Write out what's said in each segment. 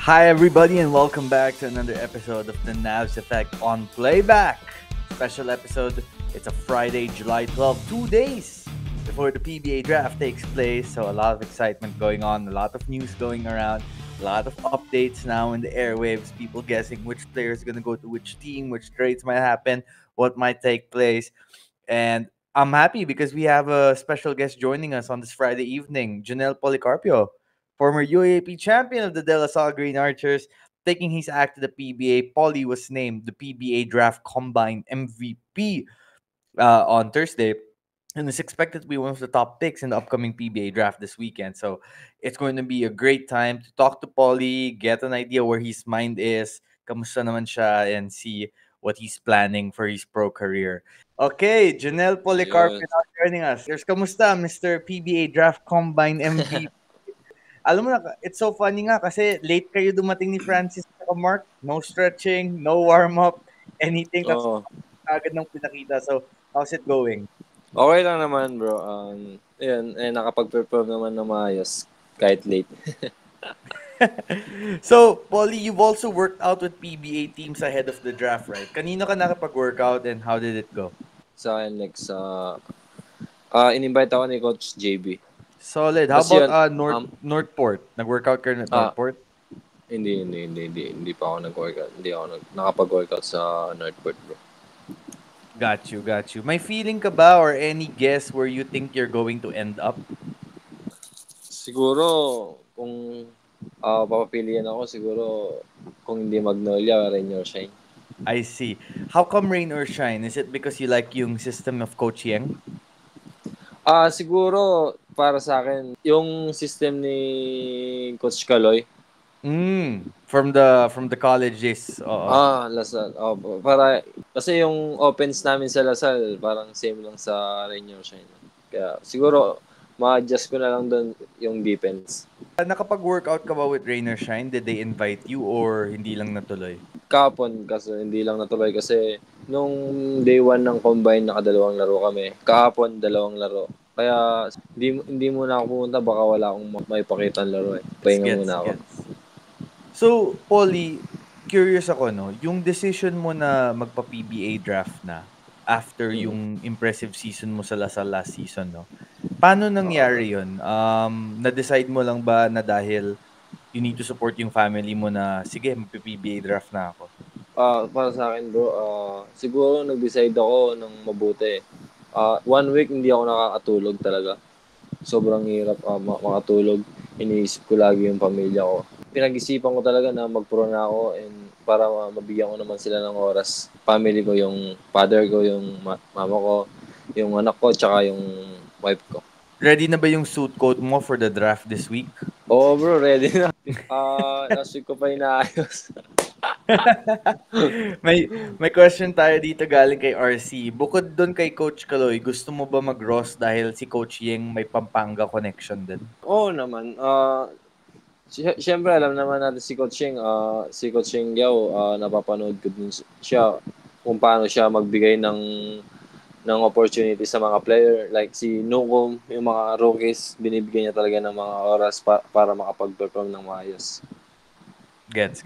Hi, everybody, and welcome back to another episode of the Navs Effect on Playback. Special episode. It's a Friday, July 12th, 2 days before the PBA draft takes place. So, a lot of excitement going on, a lot of news going around, a lot of updates now in the airwaves. People guessing which player is going to go to which team, which trades might happen, what might take place. And I'm happy because we have a special guest joining us on this Friday evening, Janelle Policarpio, former UAAP champion of the De La Salle Green Archers, taking his act to the PBA. Polly was named the PBA Draft Combine MVP on Thursday and is expected to be one of the top picks in the upcoming PBA draft this weekend. So it's going to be a great time to talk to Polly, get an idea where his mind is, kamusta naman siya, and see what he's planning for his pro career. Okay, Janelle Policarpio Ayun. now joining us. Here's kamusta, Mr. PBA Draft Combine MVP. Alam mo na, it's so funny nga kasi late kayo dumating ni Francis at Mark. No stretching, no warm-up, anything. Tapos Oo. agad ng pinakita. So, how's it going? Okay lang naman, bro. Ayun, nakapag-perform naman ng maayos kahit late. So, Polly, you've also worked out with PBA teams ahead of the draft, right? Kanino ka nakapag-workout and how did it go? Sa akin, in-invite ako ni Coach JB. Solid. How Kasi about yun, Northport? Nag-workout ka na at Northport? Hindi pa ako nag-workout. Hindi ako nakapag-workout sa Northport, bro. Got you. May feeling ka ba or any guess where you think you're going to end up? Siguro, kung papapilian ako, siguro, kung hindi Magnolia, Rain or Shine. I see. How come rain or shine? Is it because you like yung system of Coach Yeng? Siguro, para sa akin, yung system ni Coach Kaloy, From the college days. Oo. Lasal. Kasi yung offense namin sa Lasal, parang same lang sa Rainier Shine. Kaya siguro, ma-adjust ko na lang doon yung defense. Nakapag-workout ka ba with Rain or Shine? Did they invite you or hindi lang natuloy? Kahapon, kasi hindi lang natuloy kasi nung day 1 ng combine, nakadalawang laro kami. Kahapon, 2 laro. Kaya hindi muna ako pumunta, baka wala akong maipakita ng laro eh. Pahinga muna ako. So, Polly, curious ako, no? Yung decision mo na magpa-PBA draft na after yung impressive season mo sa Lasal last season, no? Paano nangyari yun? Na-decide mo lang ba na dahil you need to support yung family mo na, sige, magpa-PBA draft na ako? Para sa akin, bro, siguro nag-decide ako ng mabuti. 1 week hindi ako nakakatulog talaga. Sobrang hirap makatulog. Iniisip ko lagi yung pamilya ko. Pinag-isipan ko talaga na mag-pro na ako and para mabigyan ko naman sila ng oras. Family ko, yung father ko, yung mama ko, yung anak ko, tsaka yung wife ko. Ready na ba yung suit coat mo for the draft this week? Oo, bro, ready na. Last week ko pa inaayos. may question tayo dito galing kay RC. Bukod doon kay Coach Kaloy, gusto mo ba mag-Ross dahil si Coach Yeng may Pampanga connection din? Oo naman. Siyempre, alam naman natin si Coach Yeng Yao, napapanood ko din siya kung paano siya magbigay ng opportunity sa mga player. Like si Nukom, yung mga rookies, binibigyan niya talaga ng mga oras para makapag-perform ng maayos. Gets.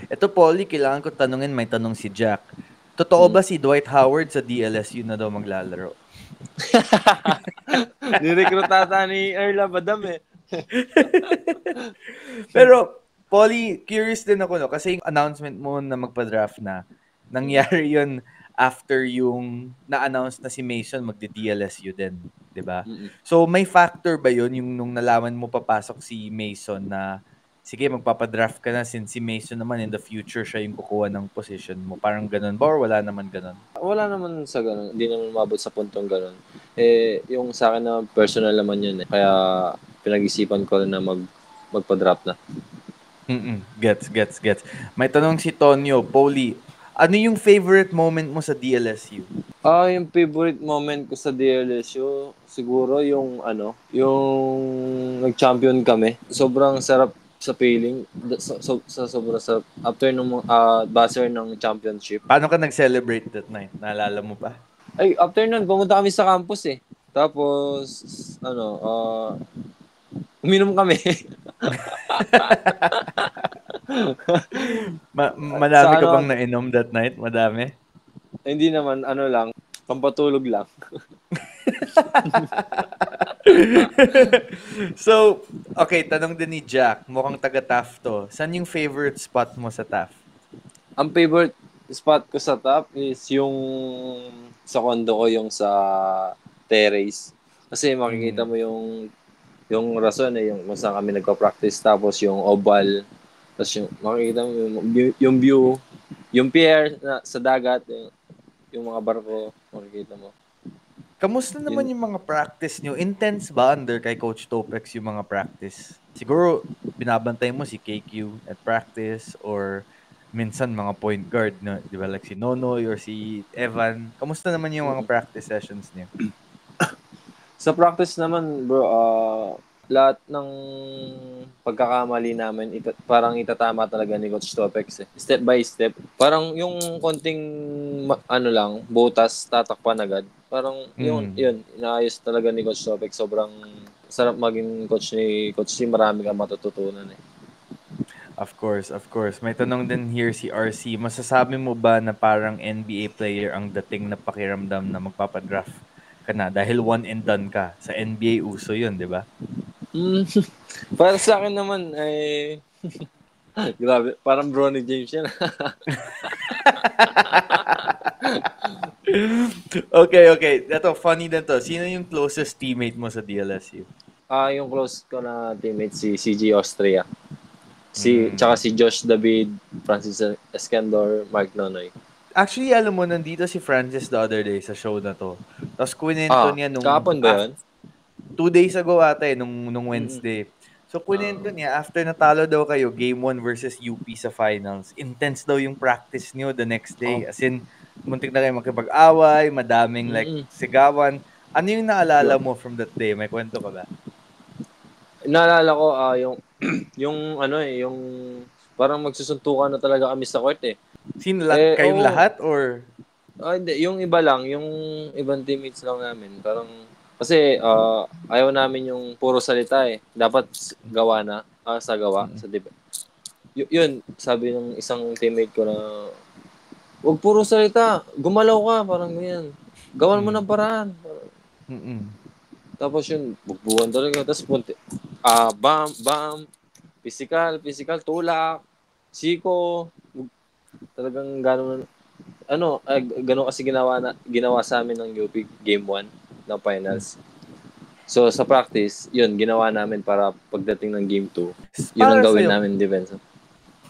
Ito, Polly, kailangan ko tanungin, may tanong si Jack. Totoo ba si Dwight Howard sa DLSU na daw maglalaro? Nirecruit ata ni Erla Badam eh. Pero, Polly, curious din ako, no? Kasi yung announcement mo na magpa-draft na, nangyari yun after yung na-announce na si Mason magdi-DLSU din, di ba? So, may factor ba yun yung nung nalaman mo papasok si Mason na, sige, magpapadraft ka na since si Mason naman in the future siya yung kukuha ng position mo. Parang ganun ba or wala naman ganun? Wala naman sa ganun. Hindi naman umabot sa puntong ganun. Yung sa akin na personal naman yun eh. Kaya pinag-isipan ko na magpa-draft na. Gets. May tanong si Tonyo, Polly, ano yung favorite moment mo sa DLSU? Yung favorite moment ko sa DLSU, siguro yung nag-champion kami. Sobrang sarap sa feeling. Sobrang sarap. After nung buzzer ng championship. Paano ka nag-celebrate that night? Naalala mo pa? Ay, after nun, pumunta kami sa campus eh. Tapos, uminom kami. Madami Sa ka bang ano, nainom that night? Madami? hindi naman, ano lang, pampatulog lang. So, okay, tanong din ni Jack. Mukhang taga-Taft to. Saan yung favorite spot mo sa Taft? Ang favorite spot ko sa top is yung sa condo ko, yung sa terrace. Kasi makikita mo yung rason yung kung saan kami nagpa-practice, tapos yung oval, tapos yung makikita mo yung view, yung pier na, sa dagat, yung mga barko, makikita mo. Kamusta naman Yun. yung mga practice nyo? Intense ba under kay Coach Topex yung mga practice? Siguro, binabantay mo si KQ at practice or minsan mga point guard na, di ba, like si Nonoy or si Evan. Kamusta naman yung mga practice sessions niyo? Sa practice naman, bro, lahat ng pagkakamali namin, parang itatama talaga ni Coach Topex. Step by step. Parang yung konting, ano lang, butas, tatakpan agad. Parang yun, inaayos talaga ni Coach Topex. Sobrang sarap maging coach ni Coach C. Marami kang matututunan eh. Of course, of course. May tanong din here si RC. Masasabi mo ba na parang NBA player ang dating na pakiramdam na magpapadraft ka na dahil one and done ka? Sa NBA uso yun, di ba? Para sa akin naman, ay... grabe, parang Bronny James yan. Okay. Ito, funny din to. Sino yung closest teammate mo sa DLSU? Yung close ko na teammate si CG Austria. Tsaka si Josh David, Francis Escandor, Mark Nonoy. Actually, alam mo, nandito si Francis the other day sa show na to. Tapos kwento niya nung... Kahapon ba yun? 2 days ago ata nung Wednesday. So, kwento niya, after natalo daw kayo, game 1 versus UP sa finals, intense daw yung practice niyo the next day. As in, muntik na kayo makipag-away, madaming like sigawan. Ano yung naalala mo from that day? May kwento ka ba? Naalala ko, yung yung parang magsusuntukan na talaga kami sa court eh. Sino lang? Kayong lahat or? Hindi. Yung iba lang, yung ibang teammates lang namin. Parang, kasi ayaw namin yung puro salita eh. Dapat gawa na, sa gawa. Sa yun, sabi ng isang teammate ko na, huwag puro salita, gumalaw ka, parang ganyan. Gawan mo ng paraan. Tapos yun, bugbuhan talaga. Tapos bam, physical, tulak, siko, talagang gano'n kasi ginawa sa amin ng UP game 1 ng finals. So sa practice, yun ginawa namin para pagdating ng game 2, yun ang gawin namin defense.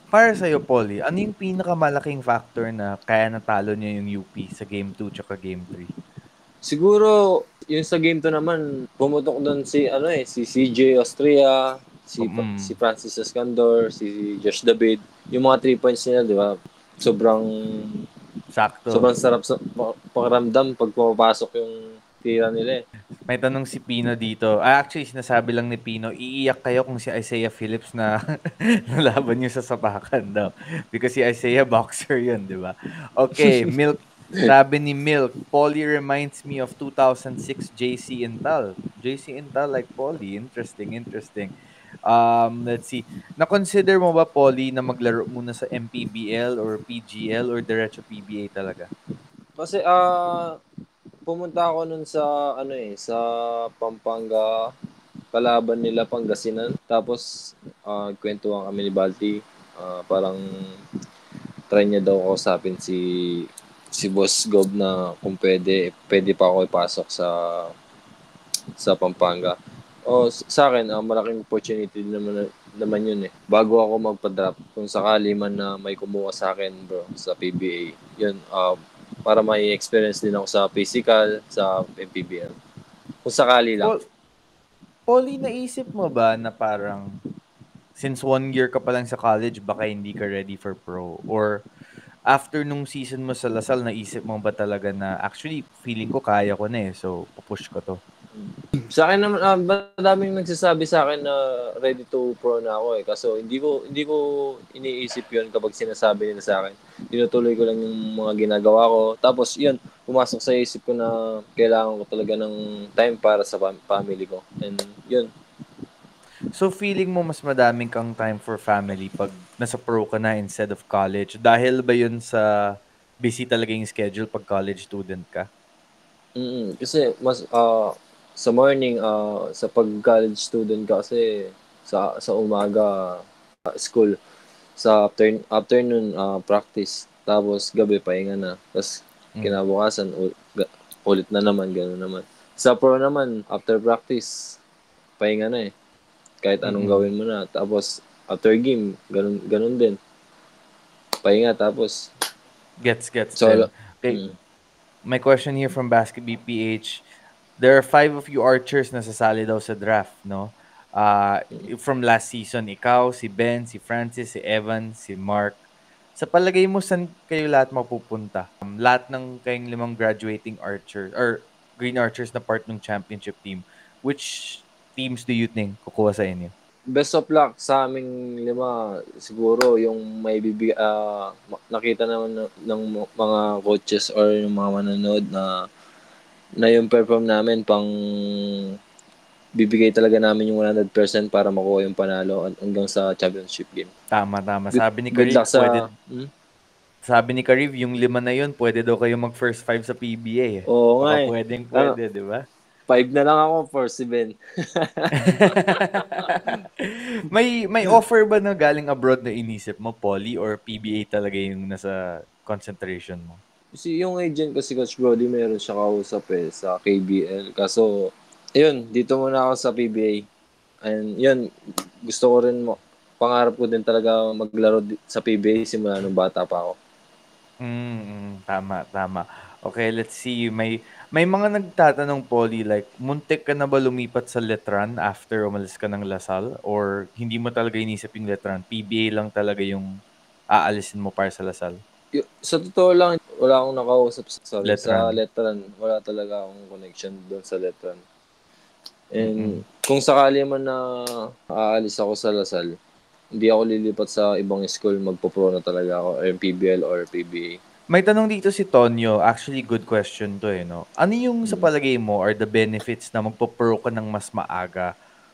Para sa'yo, Polly, ano yung pinakamalaking factor na kaya natalo niya yung UP sa game 2 tsaka game 3? Siguro yung sa game 2 naman, pumutok doon si CJ Austria, si Francis Escandor, si Josh David. Yung mga 3 points nila, di ba? Sobrang sakto. Sobrang sarap sa pakiramdam pag pumapasok yung tira nila eh. May tanong si Pino dito. Actually, sinasabi lang ni Pino, iiyak kayo kung si Isaiah Phillips na nalaban niyo sa sapakan daw. Because si Isaiah boxer yun, di ba? Okay, Milk. Sabi ni Milk, Polly reminds me of 2006 JC Intal. JC Intal like Polly. Interesting. Let's see. Na-consider mo ba, Polly, na maglaro muna sa MPBL or PGL or diretso PBA talaga? Kasi pumunta ako nun sa sa Pampanga, kalaban nila Pangasinan. Tapos kwentuhan kami ni Balti. Parang try niya daw kausapin si Boss Gob na kung pwede pa ako ipasok sa Pampanga. Sa akin, malaking opportunity naman yun eh. Bago ako magpa-drop, kung sakali man na may kumuha sa akin, bro, sa PBA, yun, para may experience din ako sa physical, sa MPBL. Kung sakali lang. Polly, naisip mo ba na parang, since 1 year ka pa lang sa college, baka hindi ka ready for pro? Or, after nung season mo sa Lasal, naisip mo ba talaga na, actually, feeling ko kaya ko na eh, so, pupush ko to? Sa akin naman, madaming nagsasabi sa akin na ready to pro na ako eh. Kaso hindi ko iniisip yun kapag sinasabi nila sa akin. Tinutuloy ko lang yung mga ginagawa ko. Tapos yun, pumasok sa isip ko na kailangan ko talaga ng time para sa family ko. And yun. So feeling mo mas madaming kang time for family pag nasa pro ka na instead of college? Dahil ba yun sa busy talaga yung schedule pag college student ka? Kasi mas sa morning sa pag-college student ka kasi sa umaga school, sa afternoon practice, tapos gabi pahinga na. Tapos kinabukasan ulit na naman, gano'n naman. Sa pro naman, after practice, pahinga na eh. Kahit anong gawin mo na. Tapos after game, ganun din. Pahinga tapos Gets solo. din. Okay. My question here from Basket BPH. There are 5 of you archers na sasali daw sa draft, no? From last season, ikaw, si Ben, si Francis, si Evan, si Mark. Sa palagay mo, saan kayo lahat mapupunta? Lahat ng kayong 5 graduating archers or green archers na part ng championship team, which teams do you think kukuha sa inyo? Best of luck sa aming 5, siguro yung may nakita naman ng mga coaches or yung mga manonood na yung perform namin pang bibigay talaga namin yung 100% para makuha yung panalo hanggang sa championship game. Tama. Sabi ni Good Karib, luck sa... Sabi ni Karib, yung 5 na yun, pwede daw kayo mag first 5 sa PBA. Oo nga eh. Pwede, di ba? 5 na lang ako for si Ben. may offer ba na galing abroad na inisip mo, Poly, or PBA talaga yung nasa concentration mo? Kasi yung agent ko si Coach Brody, meron siya kausap sa KBL. Kaso, yun, dito muna ako sa PBA. And yun, gusto ko rin pangarap ko din talaga maglaro sa PBA simula nung bata pa ako. Tama. Okay, let's see. May mga nagtatanong, Poly, like, muntik ka na ba lumipat sa Letran after umalis ka ng Lasal? Or hindi mo talaga inisip yung Letran? PBA lang talaga yung aalisin mo para sa Lasal? Sa totoo lang, wala akong nakausap sa Letran. Wala talaga akong connection doon sa Letran. And kung sakali man na aalis ako sa Lasal, hindi ako lilipat sa ibang school, magpo-pro na talaga ako, or PBL or PBA. May tanong dito si Tonyo. Actually, good question to no? Ano yung sa palagay mo are the benefits na magpo-pro ka ng mas maaga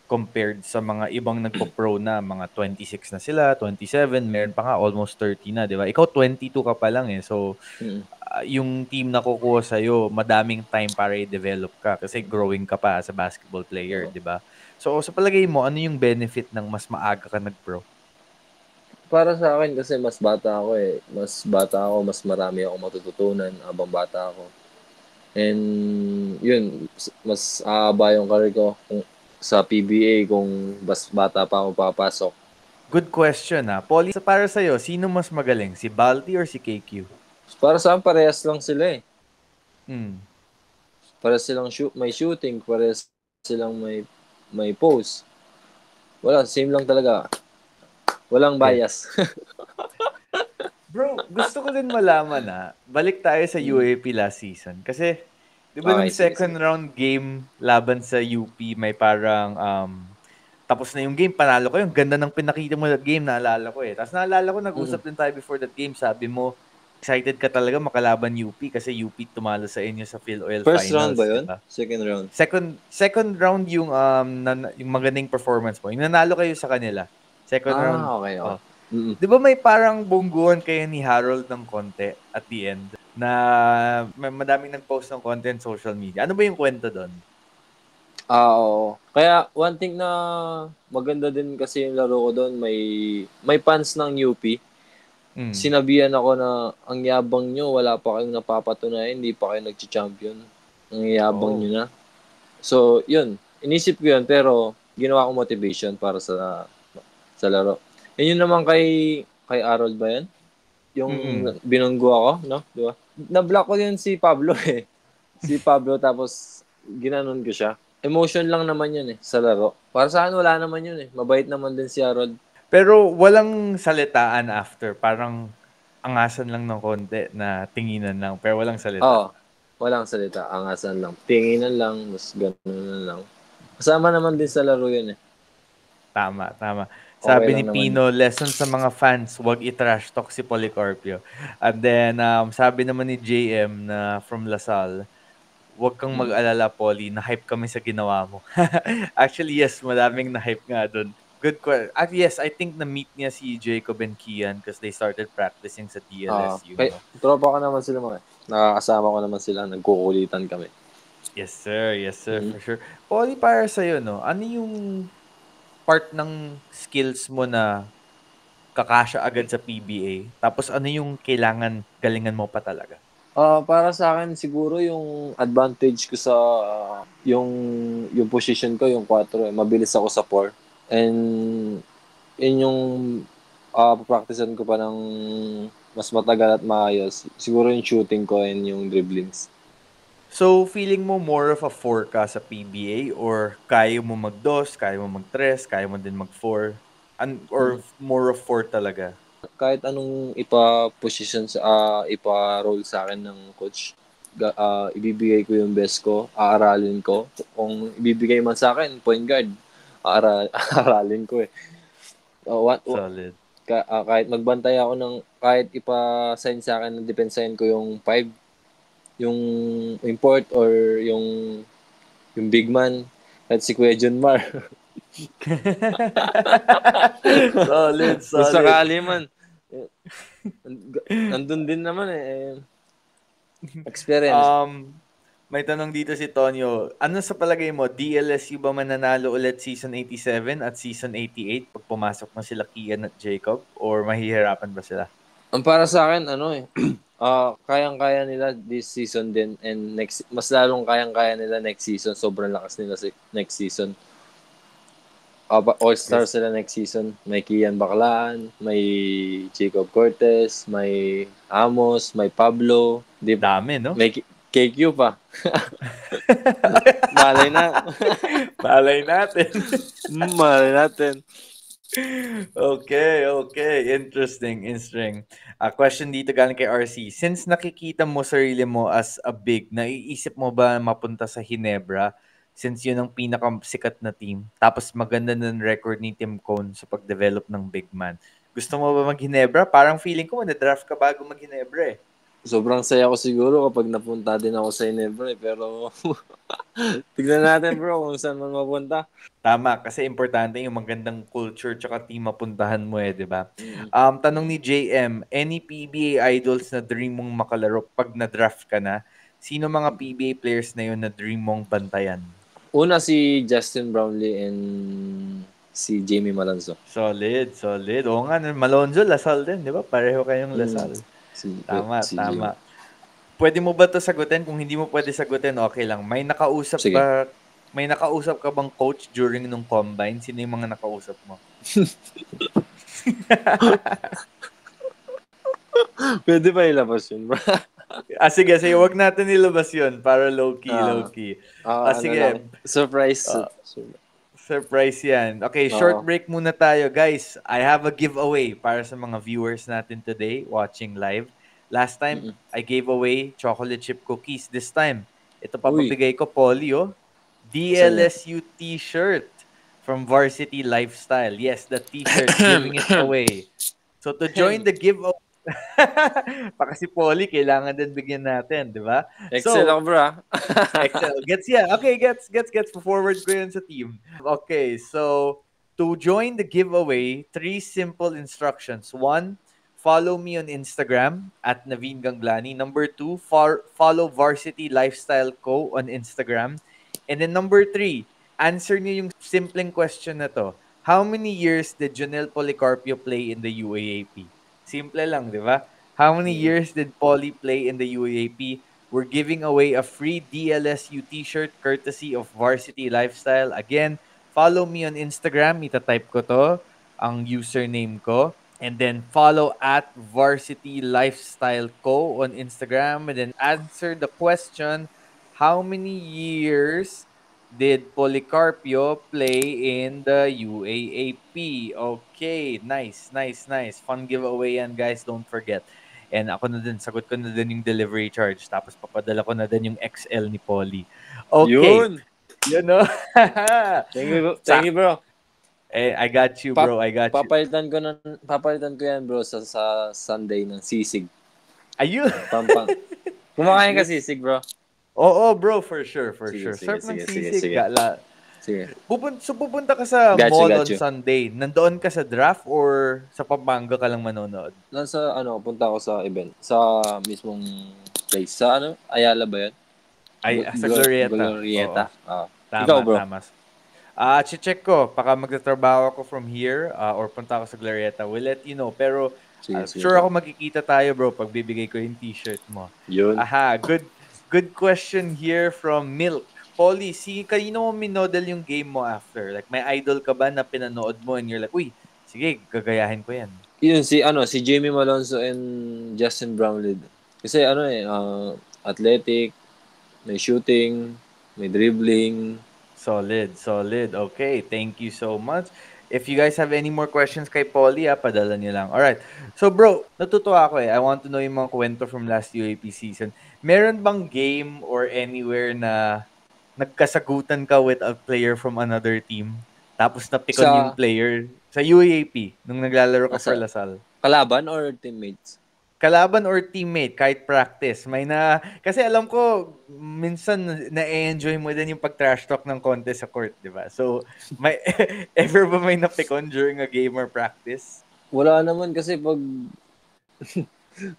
compared sa mga ibang nagpo-pro na mga 26 na sila, 27, meron pa nga almost 30 na, di ba? Ikaw 22 ka pa lang so yung team na kukuha sa'yo, madaming time para i-develop ka kasi growing ka pa as a basketball player, di ba? So sa palagay mo, ano yung benefit ng mas maaga ka nag-pro? Para sa akin kasi mas bata ako mas marami ako matututunan habang bata ako. And yun, mas aaba yung career ko sa PBA kung mas bata pa ako papasok. Good question Polly, para sa'yo, sino mas magaling? Si Balti or si KQ? Para sa akin, parehas lang sila eh. Parehas silang may shooting, parehas silang may post. Wala, same lang talaga. Walang bias. Bro, gusto ko din malaman balik tayo sa UAP last season. Kasi, di ba nung second round game laban sa UP, may parang tapos na yung game, panalo ko. Yung ganda ng pinakita mo that game, naalala ko Tapos naalala ko, nag-usap din tayo before that game. Sabi mo, excited ka talaga makalaban UP kasi UP tumalo sa inyo sa PhilOil Finals. First round ba yun? Diba? Second round? Second round yung magandang performance mo. Yung nanalo kayo sa kanila. Second round. Okay. Di ba may parang bungguan kayo ni Harold ng konti at the end na may madaming nag-post ng content social media. Ano ba yung kwento doon? Oo. Kaya one thing na maganda din kasi yung laro ko doon, may fans ng UP. Sinabihan ako na ang yabang nyo, wala pa kayong napapatunayan, hindi pa kayo nag-champion. Ang yabang nyo na. So, yun. Inisip ko yun, pero ginawa ko motivation para sa laro. Yun naman kay Harold ba yan? Yung binunggo ako, no? Diba? Na-block ko yun si Pablo Si Pablo, tapos ginanon ko siya. Emotion lang naman yun sa laro. Para sa akin, wala naman yun Mabait naman din si Harold. Pero walang salitaan after. Parang angasan lang ng konti na tinginan lang. Pero walang salita. Oo. Walang salita. Angasan lang. Tinginan lang. Mas gano'n lang. Kasama naman din sa laro yun Tama. Sabi ni Pino, lesson sa mga fans, wag i-trash talk si Policarpio. And then, sabi naman ni JM na from Lasal, Huwag kang mag-alala, Polly. Na-hype kami sa ginawa mo. Actually, yes, madaming na-hype nga dun. Good question. Yes, I think na-meet niya si Jacob and Kian because they started practicing sa DLSU. No? Tropa ko naman sila mga. Nakakasama ko naman sila. Nagkukulitan kami. Yes, sir. Yes, sir. For sure. Polly, para sa'yo, no? Ano yung part ng skills mo na kakasya agad sa PBA? Tapos ano yung kailangan galingan mo pa talaga? Para sa akin siguro yung advantage ko sa yung position ko yung 4 mabilis ako sa 4 and yun yung papracticean ko pa ng mas matagal at maayos siguro yung shooting ko and yung dribblings. So feeling mo more of a 4 ka sa PBA or kaya mo mag-2, kaya mo mag-3, kaya mo din mag-4 or more of 4 talaga? Kahit anong ipa-position sa ipa-role sa akin ng coach, ibibigay ko yung best ko, aaralin ko. Kung ibibigay man sa akin, point guard, aaralin ko eh. Solid. Kahit magbantay ako kahit ipa-sign sa akin, depensahin ko yung 5, yung import or yung big man, kahit si Kuya Junmar. solid. Kung sakali man. Nandun din naman experience. May tanong dito si Tonyo. Ano sa palagay mo, DLSU ba mananalo ulit season 87 at season 88 pag pumasok na sila Kian at Jacob? Or mahihirapan ba sila? Ang para sa akin, kayang-kaya nila this season din and mas lalong kayang-kaya nila next season. Sobrang lakas nila next season. All-star sila next season. May Kian Baclan, may Jacob Cortez, may Amos, may Pablo. Dami, no? May KQ pa. Malay natin. Malay natin. Okay. Interesting. Question dito galing kay RC. Since nakikita mo sarili mo as a big, naiisip mo ba mapunta sa Ginebra? Since yun ang pinakasikat na team. Tapos maganda ng record ni Tim Cone sa pag-develop ng big man. Gusto mo ba mag-Ginebra? Parang feeling ko na-draft ka bago mag-Ginebra eh. Sobrang saya ko siguro kapag napunta din ako sa Ginebra pero tignan natin bro kung saan man mapunta. Tama, kasi importante yung magandang culture tsaka team mapuntahan mo di ba? Tanong ni JM, any PBA idols na dream mong makalaro pag na-draft ka na? Sino mga PBA players na yun na dream mong bantayan? Una si Justin Brownlee and si Jamie Malonzo. Solid. Oo nga, Malonzo, Lasal din, di ba? Pareho kayong Lasal. Tama. Pwede mo ba ito sagutin? Kung hindi mo pwede sagutin, okay lang. May nakausap ka bang coach during nung combine? Sino yung mga nakausap mo? Pwede ba ilabas yun, bro? Sige, wag natin ilabas yun para low-key. Sige. Surprise. Surprise yan. Okay, short break muna tayo. Guys, I have a giveaway para sa mga viewers natin today watching live. Last time, I gave away chocolate chip cookies. This time, ito papabigay ko, Polly, DLSU t-shirt from Varsity Lifestyle. Yes, the t-shirt, giving it away. So to join the giveaway, baka si Polly, kailangan din bigyan natin, di ba? Excel ako, bro. Excel. Gets. Forward ko yun sa team. Okay, so to join the giveaway, 3 simple instructions. 1, follow me on Instagram at Naveen Ganglani. Number 2, follow Varsity Lifestyle Co. on Instagram. And then number 3, answer niyo yung simpleng question na to. How many years did Jonel Policarpio play in the UAAP? Simple lang, di ba? How many years did Polly play in the UAAP? We're giving away a free DLSU t-shirt courtesy of Varsity Lifestyle. Again, follow me on Instagram. Itatype ko to, ang username ko. And then follow at Varsity Lifestyle Co. on Instagram. And then answer the question, how many years did Policarpio play in the UAAP? Okay, nice. Fun giveaway yan, guys. Don't forget. And ako na din, sagot ko na din yung delivery charge. Tapos papadala ko na din yung XL ni Polly. Okay. Yun, no? Thank you, bro. I got you, bro. Papalitan ko yan, bro, sa Sunday ng sisig. Ayun. Pampang. Kumakain ka sisig, bro? Oo, bro, for sure, for Sige, sure. sige, Sarap ng sige, sige, sisig, sige. gala. Sige. Pupunta ka sa Got you, mall got on you. Sunday. Nandoon ka sa draft or sa Pampanga ka lang manonood? Nasa, punta ako sa event. Sa mismong place. Sa Ayala ba yan? Ay, sa Glorieta. Oo, Glorieta. Ikaw, tama, bro. tama. Check ko. Baka magtatrabaho ako from here or punta ako sa Glorieta. We'll let you know. Pero Sige, sige, sure bro. ako magkikita tayo, bro, pag bibigay ko yung t-shirt mo. Yun. Aha, good question here from Milk. Polly, kanino mo minodel yung game mo after? Like, may idol ka ba na pinanood mo and you're like, uy, sige, gagayahin ko yan. Yun, si Jamie Malonzo and Justin Brownlee. Kasi athletic, may shooting, may dribbling. Solid. Okay, thank you so much. If you guys have any more questions kay Polly, padala niyo lang. Alright. So bro, natutuwa ako eh. I want to know yung mga kwento from last UAP season. Meron bang game or anywhere na nagkasagutan ka with a player from another team? Tapos napikon yung Sa, player sa UAP nung naglalaro ka for sa Lasal? kalaban or teammates? Kalaban or teammate, kahit practice. Kasi alam ko, minsan na-enjoy mo din yung pag-trash talk ng konti sa court, di ba? So, ever ba may napikon during a game or practice? Wala naman kasi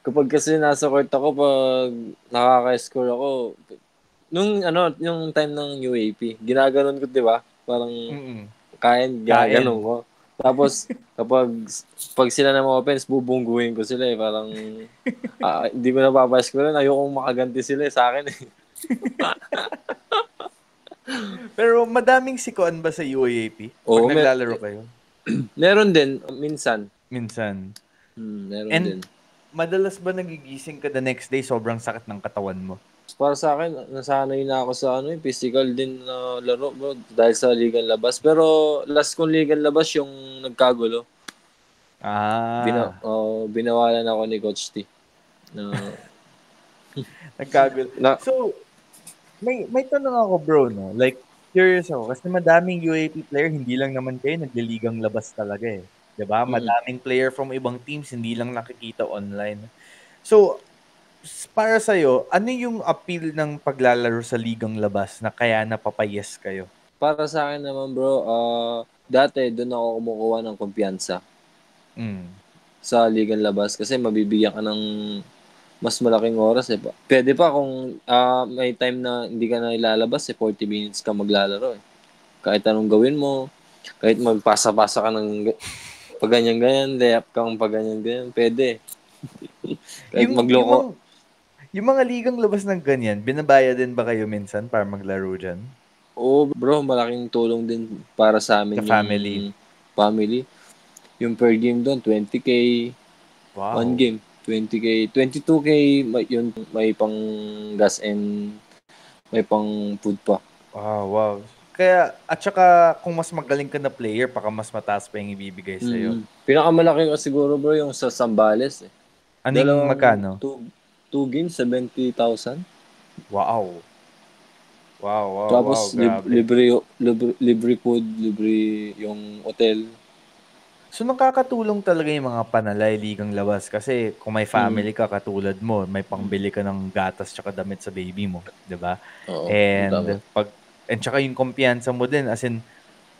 kapag kasi nasa court ako, pag nakaka-score ako, yung time ng UAP, ginaganon ko, di ba? Parang gaganon ko. Tapos, pag sila na mga offense, bubungguin ko sila eh. Parang, hindi ko napapascore. Ayokong makaganti sila sa akin eh. Pero madaming sikoan ba sa UAP? Oo, Pag naglalaro kayo? Meron din, minsan. Meron din. Madalas ba nagigising ka the next day, sobrang sakit ng katawan mo? Para sa akin, nasanay na ako sa physical din na laro, bro, dahil sa ligang labas. Pero last kong ligang labas yung nagkagulo. Binawalan ako ni Coach T. Nagkagulo. So, may tanong ako, bro, no? Like, curious ako. Kasi madaming UAP player, hindi lang naman kayo nagliligang labas talaga eh. Diba? Madaming player from ibang teams, hindi lang nakikita online. So, para sa'yo, ano yung appeal ng paglalaro sa ligang labas na kaya napapayes kayo? Para sa akin naman, bro, dati doon ako kumukuha ng kumpiyansa sa ligang labas kasi mabibigyan ka ng mas malaking oras eh. Pwede pa kung may time na hindi ka na ilalabas 40 minutes ka maglalaro eh. Kahit anong gawin mo, kahit magpasa-pasa ka ng pag ganyan-ganyan, layup kang pag ganyan-ganyan, pwede. Kahit magloko. Yung mga ligang labas ng ganyan, binabaya din ba kayo minsan para maglaro dyan? Oo, bro, malaking tulong din para sa amin yung family. Yung per game doon, 20K. Wow. One game, 20K. 22K, may pang gas and may pang food pa. Wow. Kaya, at saka, kung mas magaling ka na player, baka mas mataas pa yung ibibigay sa'yo. Pinakamalaki ko siguro, bro, yung sa Zambales eh. Anong magkano? 2 games, 70,000. Wow. Tapos, grabe. libre food, libre yung hotel. So, nakakatulong talaga yung mga panalay, ligang labas. Kasi, kung may family ka, katulad mo, may pangbili ka ng gatas tsaka damit sa baby mo. Diba? Oo. And tsaka yung kumpiyansa mo din, as in,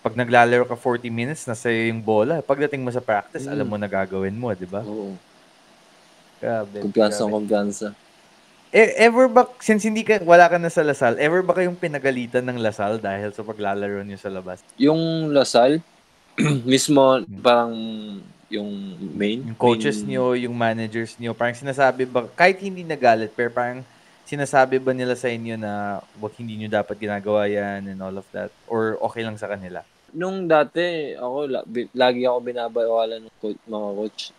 pag naglalaro ka 40 minutes, nasa yung bola. Pagdating mo sa practice, alam mo na gagawin mo, diba? Oo. Grabe. Kumpiyansa. Ever ba, since wala ka na sa Lasal, ever ba kayong pinagalitan ng Lasal dahil sa paglalaro niyo sa labas? Yung Lasal, mismo parang yung main? Yung coaches niyo, yung managers niyo, parang sinasabi ba, kahit hindi nagalit, pero parang sinasabi ba nila sa inyo na wag hindi niyo dapat ginagawa yan and all of that? Or okay lang sa kanila? Nung dati, lagi ako binabawalan ng mga coach,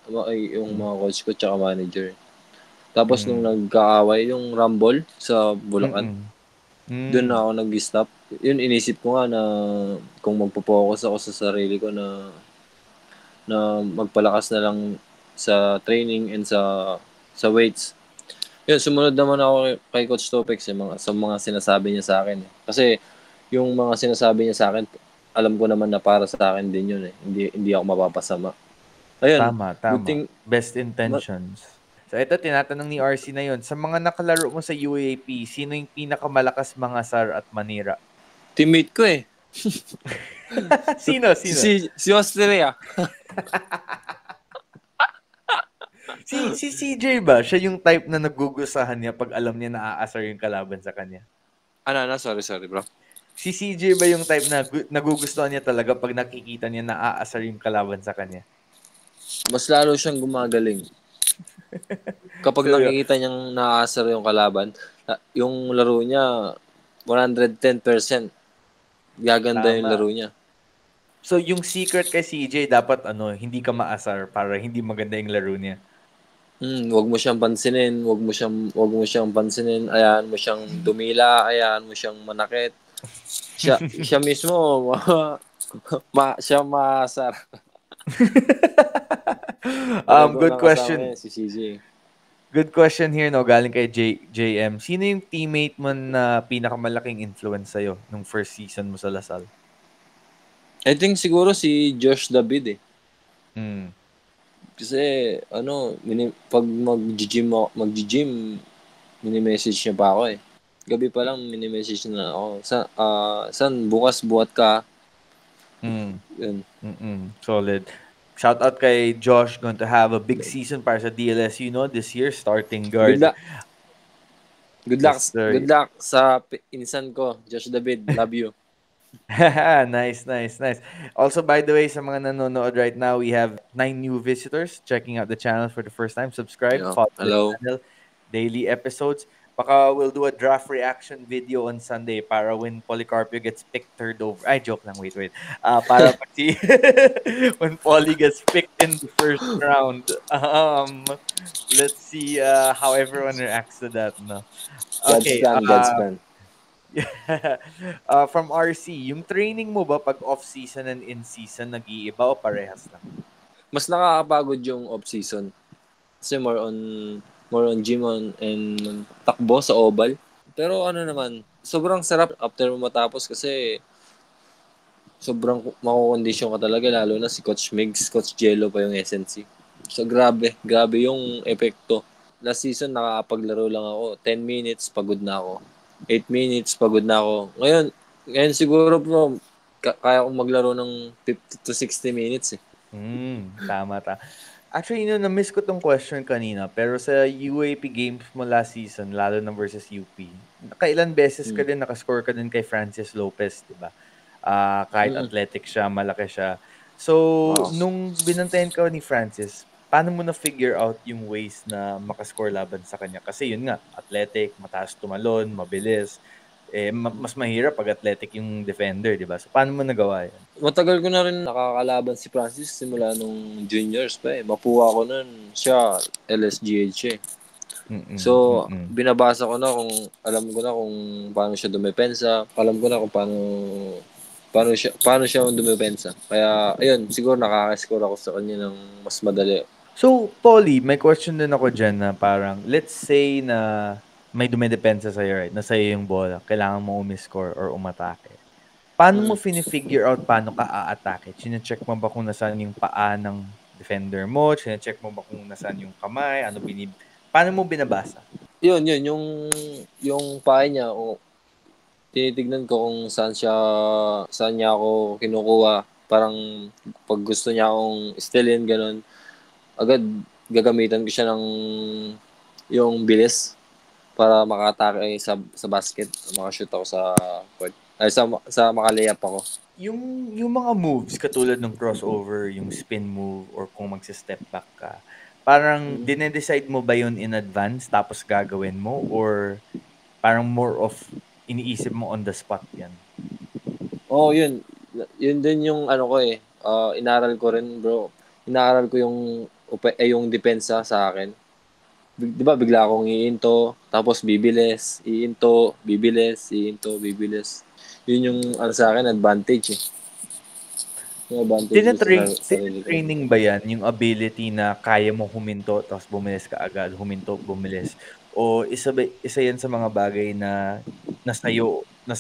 yung mga coach ko tsaka manager. Tapos nung nagkaaway, yung Rumble sa Bulacan, doon na ako nag-stop. Yun, inisip ko nga na kung magpo-focus ako sa sarili ko na magpalakas na lang sa training and sa weights. Yun, sumunod naman ako kay Coach Topex sa mga sinasabi niya sa akin. Kasi yung mga sinasabi niya sa akin, alam ko naman na para sa akin din yun eh. Hindi ako mapapasama. Ayun. Tama. Best intentions. So ito, tinatanong ni RC na yun. Sa mga nakalaro mo sa UAP, sino yung pinakamalakas mga sar at manira? Teammate ko eh. Sino? Si Australia. Si CJ ba? Siya yung type na nagugusahan niya pag alam niya na aasar yung kalaban sa kanya? Ano, sorry bro. Si CJ ba yung type na nagugustuhan niya talaga pag nakikita niya na aasar yung kalaban sa kanya? Mas lalo siyang gumagaling. Kapag So, nakikita niyang naaasar yung kalaban, yung laro niya, 110%. Gaganda yung tama. laro niya. So, yung secret kay CJ, dapat hindi ka maasar para hindi maganda yung laro niya. Wag mo siyang pansinin, wag mo siyang pansinin, ayaan mo siyang dumila, ayaan mo siyang manakit. Siya mismo siya maasar. Good question. Si CJ. Good question here, no? Galing kay JM. Sino yung teammate mo na pinakamalaking influence sa'yo nung first season mo sa Lasal? I think siguro si Josh David eh. Mm. Kasi pag mag-gym, mini-message niya pa ako eh. Gabi pa lang mini-message na ako. San bukas buhat ka? Yun. Solid. Shout out kay Josh, going to have a big season para sa DLSU, this year, starting guard. Good luck sa insan ko, Josh David. Love you. Nice. Also, by the way, sa mga nanonood right now, we have 9 new visitors checking out the channel for the first time. Subscribe, follow the channel, daily episodes. Baka we'll do a draft reaction video on Sunday para when Policarpio gets picked third over. Ay, joke lang. Wait. Para pati when Poly gets picked in the first round. Let's see how everyone reacts to that. No? Okay. God's plan. From RC, yung training mo ba pag off-season and in-season nag-iiba o parehas lang? Mas nakakapagod yung off-season. Kasi more on gym and takbo sa oval. Pero naman, sobrang sarap after mo matapos kasi sobrang makukondisyon ka talaga, lalo na si Coach Migs, Coach Jello pa yung SNC. So grabe yung epekto. Last season nakakapaglaro lang ako, 10 minutes pagod na ako. 8 minutes pagod na ako. Ngayon siguro bro, kaya kong maglaro ng 50 to 60 minutes eh. Tama. Actually, na-miss ko tong question kanina, pero sa UAP games mo last season, lalo na versus UP, nakailan beses ka din nakascore ka din kay Francis Lopez, di ba? Kahit athletic siya, malaki siya. So, nung binantayan ka ni Francis, paano mo na-figure out yung ways na makascore laban sa kanya? Kasi yun nga, athletic, mataas tumalon, mabilis. Mas mahirap pag athletic yung defender, di ba? So, paano mo nagawa yan? Matagal ko na rin nakakalaban si Francis simula nung juniors pa eh. Mapuwa ko nun, siya LSGH eh. So, binabasa ko na alam ko na kung paano siya dumepensa, alam ko na kung paano siya dumepensa. Kaya, ayun, siguro nakaka-score ako sa kanya ng mas madali. So, Polly, may question din ako dyan na parang, let's say na may dumedepensa sa'yo, right? Na sa'yo yung bola, kailangan mo umiscore or umatake. Paano mo fini-figure out paano ka a-atake? Chine-check mo ba kung nasaan yung paa ng defender mo? Chine-check mo ba kung nasaan yung kamay? Paano mo binabasa? Yun, yung paa niya, tinitignan ko kung saan niya ako kinukuha. Parang pag gusto niya akong stealin, ganun, agad gagamitan ko siya ng yung bilis para maka-atake sa basket, maka-shoot ako sa court. Ay, sa maka-layup ako. Yung mga moves katulad ng crossover, yung spin move, or kung magsi-step back ka, parang dinedecide mo ba yun in advance tapos gagawin mo, or parang more of iniisip mo on the spot yan? Yun. Yun din yung ko eh. Inaral ko rin, bro. Inaral ko yung depensa sa akin. Di ba bigla akong iinto, tapos bibilis, iinto, bibilis. Yun yung sa akin advantage eh. Yung advantage training ba yan? Yung ability na kaya mo huminto tapos bumilis ka agad, huminto, bumilis? O isa yan sa mga bagay na nasa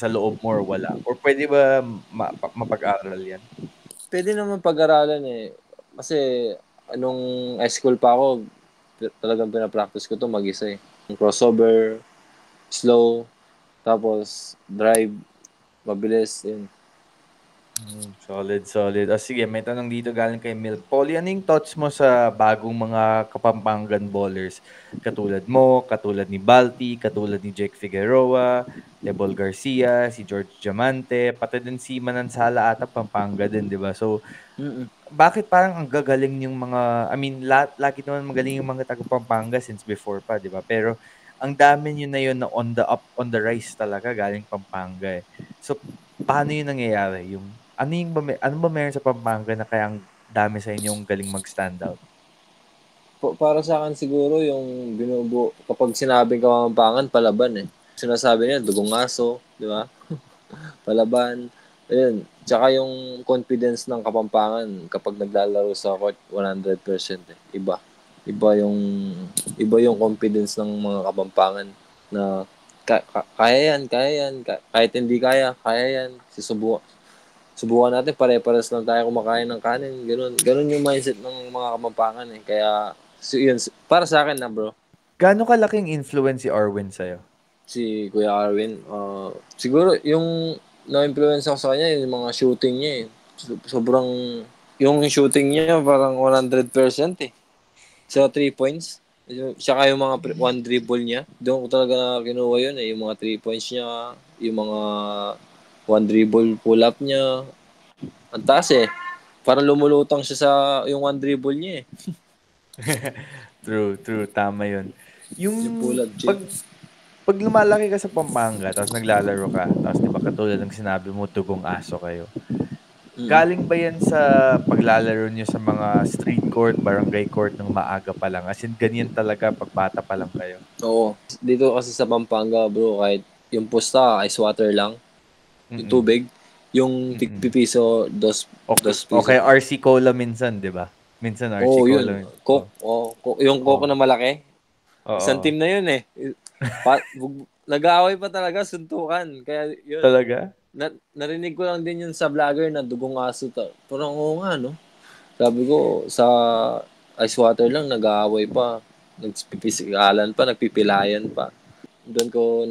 loob mo or wala? Or pwede ba mapag-aral yan? Pwede naman pag-aralan eh. Kasi high school pa ako, talagang pinapractice ko to mag-isa eh. Crossover, slow, tapos drive, mabilis, yun. Solid, solid. Sige, may tanong dito galing kay Milk. Polly, ano yung thoughts mo sa bagong mga Kapampangan ballers? Katulad mo, katulad ni Balti, katulad ni Jake Figueroa, Lebol Garcia, si George Diamante, pati din si Manansala ata Pampanga din, di ba? So, Mm-mm. bakit parang ang gagaling yung mga, I mean, lagi naman magaling yung mga taga Pampanga since before pa, di ba? Pero, ang dami nyo na yun na on the up, on the rise talaga galing Pampanga eh. So, paano yun nangyayari? Ano ba meron sa Pampanga na kaya ang dami sa inyong galing mag-stand out? Para sa akin siguro yung kapag sinabing Kapampangan, palaban eh. Sinasabi niya, dugong aso, di ba? Palaban. Ayun. Tsaka yung confidence ng Kapampangan kapag naglalaro sa court, 100% eh. Iba yung confidence ng mga Kapampangan na kaya yan. Kahit hindi kaya yan. Subukan natin, pare-pares lang tayo kumakain ng kanin. Ganun yung mindset ng mga Kapampangan eh. Kaya, yun, para sa akin na bro, Gaano kalaking influence si Arwin sa'yo? si Kuya Arwin, siguro yung na-influence ako sa kanya, yung mga shooting niya eh. Sobrang, yung shooting niya parang 100% eh. Sa 3 points. Saka yung mga one dribble niya. Doon ko talaga kinuha yun eh. Yung mga 3 points niya, yung mga one dribble pull-up niya. Ang taas eh. Parang lumulutang siya sa yung one dribble niya eh. True, tama yun. Yung Yung pull-up pag, chip. pag lumalaki ka sa Pampanga, tapos naglalaro ka, tapos di ba katulad ng sinabi mo, tugong aso kayo. Galing ba yan sa paglalaro niyo sa mga street court, barangay court ng maaga pa lang? As in, ganyan talaga pag bata pa lang kayo? Oo. Dito kasi sa Pampanga bro, kahit yung pusta, ice water lang. Yung tubig. Yung pipiso, dos piso. Okay, RC Cola minsan, di ba? Minsan RC Oo, Cola. yun. Coke. Yung Coke na malaki. Oo. Isang team na yun eh. Nag-aaway pa talaga, suntukan. Kaya yun. Talaga? Narinig ko lang din yun sa vlogger na dugong aso. Parang oo nga, no? Sabi ko, sa ice water lang, nag-aaway pa. Nagpipisigalan pa, nagpipilayan pa. Doon ko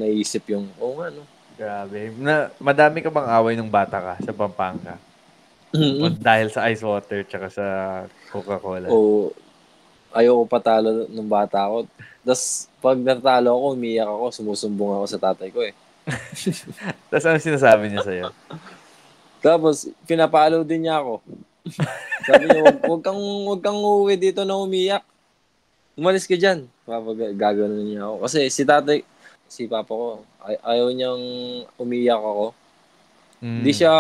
naisip yung, oo nga, no? Grabe. Madami ka bang away nung bata ka sa Pampanga? O dahil sa ice water tsaka sa Coca-Cola? O ayoko patalo nung bata ako. Tapos pag natalo ako, umiyak ako, sumusumbong ako sa tatay ko eh. Tapos ano sinasabi niya sa'yo? Tapos pinapalo din niya ako. Sabi niya, wag kang uuwi dito na umiyak. Umalis ka dyan. Gagano niya ako. Kasi si papa ko, ayaw niyang umiyak ako. Hindi siya,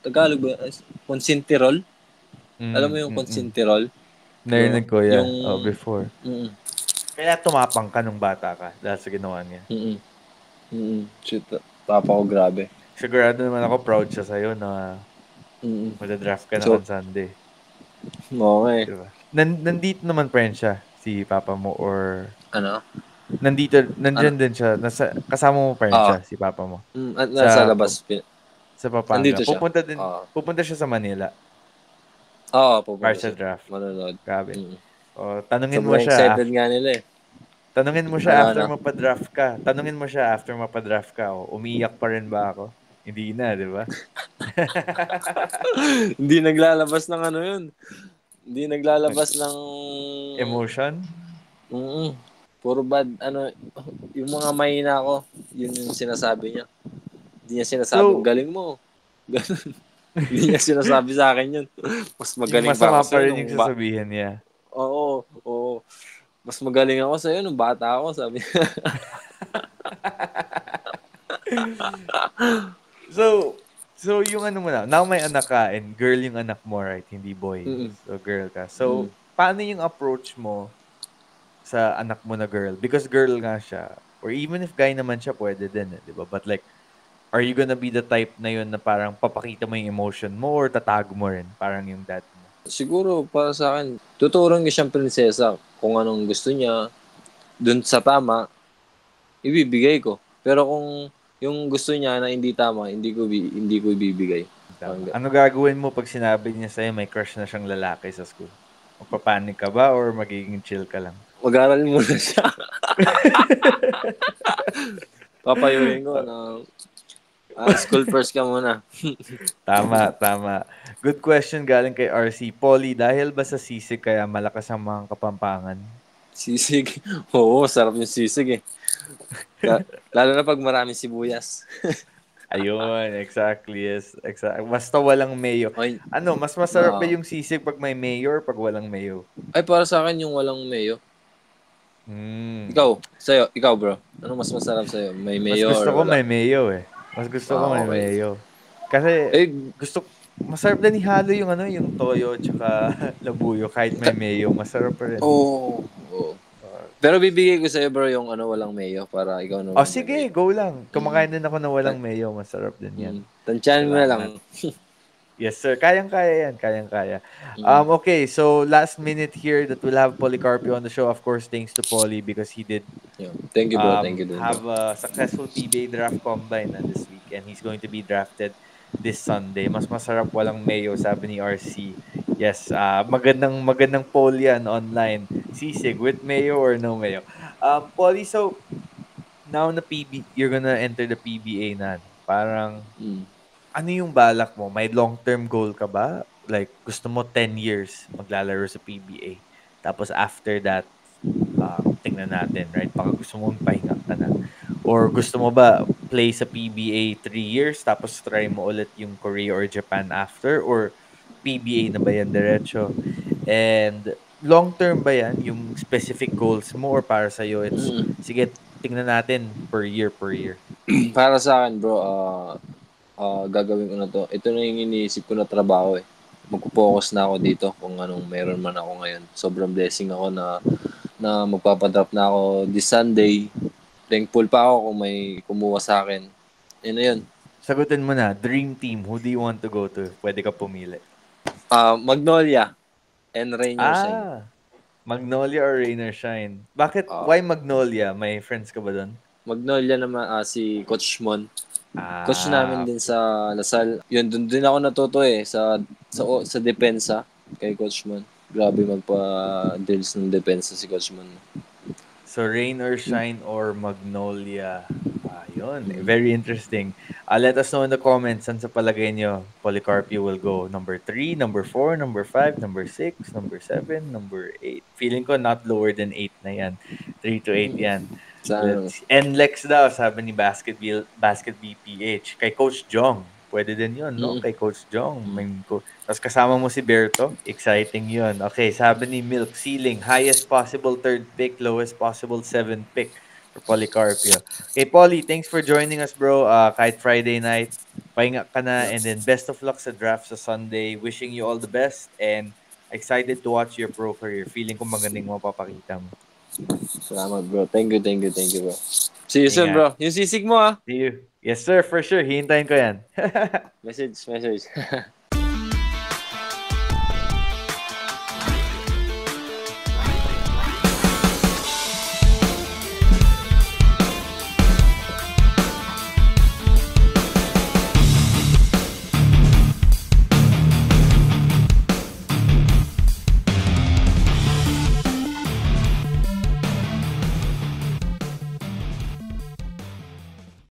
Tagalog ba? Consintirol? Alam mo yung consintirol? Narinig ko yan. Yung, Before. Kaya tumapang ka nung bata ka dahil sa ginawa niya. Shit, papa ko grabe. Sigurado naman ako proud siya sa'yo na madadraft ka na on Sunday. Oo nga eh. Diba? Nandito naman pa rin siya, si papa mo, or Ano? Nandyan din siya. Kasama mo pa rin siya, si papa mo. Nasa labas. Sa Pampanga. Nandito siya. Pupunta siya sa Manila. Oo, pupunta Para sa draft. Manonood. Grabe. Tanungin mo Sobrang siya. excited nga nila eh. Tanungin mo siya after mapadraft ka. Tanungin mo siya after mapadraft ka. Umiyak pa rin ba ako? Hindi na, di ba? Hindi naglalabas ng ano yun. Hindi naglalabas ng emotion? Puro bad, yung mga mahina ko, yun yung sinasabi niya. Hindi niya sinasabi, galing mo. Ganun. Hindi niya sinasabi sa akin yun. Mas magaling masama pa rin yung sasabihin niya. Oo. Mas magaling ako sa'yo nung bata ako, sabi niya. So yung ano mo na, now may anak ka and girl yung anak mo, right? Hindi boy. So girl ka. So paano yung approach mo sa anak mo na girl? Because girl nga siya. Or even if guy naman siya, pwede din, di ba? But like, are you gonna be the type na yun na parang papakita mo yung emotion mo or tatago mo rin? Parang yung dad mo. Siguro, para sa akin, tuturuan ko siyang prinsesa kung anong gusto niya. Dun sa tama, ibibigay ko. Pero kung yung gusto niya na hindi tama, hindi ko ibibigay. Ano gagawin mo pag sinabi niya sa'yo may crush na siyang lalaki sa school? Magpapanik ka ba or magiging chill ka lang? Mag-aral muna siya. Papayuhin ko na school first ka muna. Tama, tama. Good question galing kay RC. Polly, dahil ba sa sisig kaya malakas ang mga Kapampangan? Sisig. Oo, sarap yung sisig eh. Lalo na pag maraming sibuyas. Ayun, exactly. Yes, exactly. Basta walang mayo. Ay, Ano, mas masarap ba yung sisig pag may mayo or pag walang mayo? ay, para sa akin yung walang mayo. Hmm. Ikaw bro. Ano mas masarap sa'yo? May Mas mayo gusto or ko wala? may mayo eh. Mas gusto ko may Okay. mayo. Kasi Eh, gusto masarap din ihalo yung ano, yung toyo tsaka labuyo kahit may mayo, masarap pa rin. oo. Oo. Pero bibigay ko sa'yo bro yung ano walang mayo para ikaw Oh, naman may sige, mayo. go lang. Kumakain din ako na walang mayo, masarap din 'yan. Tansyahan mo na lang. Salamat. Yes, sir. Kayang-kaya yan. Kayang-kaya. Mm. Okay, so last minute here that we'll have Polycarpio on the show. Of course, thanks to Poly because he did Yeah. Thank you bro, thank you din bro. have a successful PBA draft combine na this week and he's going to be drafted this Sunday. Mas masarap walang mayo, sabi ni RC. Yes, magandang poll yan online. Sisig with mayo or no mayo? Poly, so now na you're gonna enter the PBA na. Parang ano yung balak mo? May long-term goal ka ba? Like, gusto mo 10 years maglalaro sa PBA. Tapos after that, tingnan natin, right? Baka gusto mo pahinga ka na. Or gusto mo ba play sa PBA 3 years tapos try mo ulit yung Korea or Japan after? Or PBA na ba yan diretso? And long-term ba yan? Yung specific goals mo or para sa'yo, it's, sige, tingnan natin per year. Para sa akin bro, gagawin ko na to. Ito na yung iniisip ko na trabaho eh. Magpo-focus na ako dito kung anong meron man ako ngayon. Sobrang blessing ako na magpapadrop na ako this Sunday. Thankful pa ako kung may kumuha sa akin. Yun na yun. Sagutin mo na, dream team, who do you want to go to? Pwede ka pumili. Magnolia and Rain Your Shine. Magnolia or Rain or Shine? Bakit? Why Magnolia? May friends ka ba doon? Magnolia naman si Coach Mon. Coach namin din sa Lasal. Yun, doon din ako natuto eh sa depensa kay Coach Mon. Grabe magpa-drills ng depensa si Coach Mon. So Rain or Shine or Magnolia? Yun. Very interesting. Let us know in the comments saan sa palagay nyo Polycarpio will go. Number 3, number 4, number 5, number 6, number 7, number 8. Feeling ko not lower than 8 na yan. 3 to 8 yan. NLEX daw, sabi ni Basket BPH. Kay Coach Jong. Pwede din yun, no? Kay Coach Jong. Tapos kasama mo si Berto. Exciting yun. Okay, sabi ni Milk Ceiling. Highest possible 3rd pick, lowest possible 7th pick for Polycarpio. Okay, Poly, thanks for joining us, bro. Kahit Friday night, pahinga ka na. And then best of luck sa draft sa Sunday. Wishing you all the best. And excited to watch your pro career. Feeling ko magandang mapapakita mo. Salamat bro. Thank you bro. See you soon bro. Yung sisig mo See you. Yes sir, for sure. Hihintayin ko yan. Message.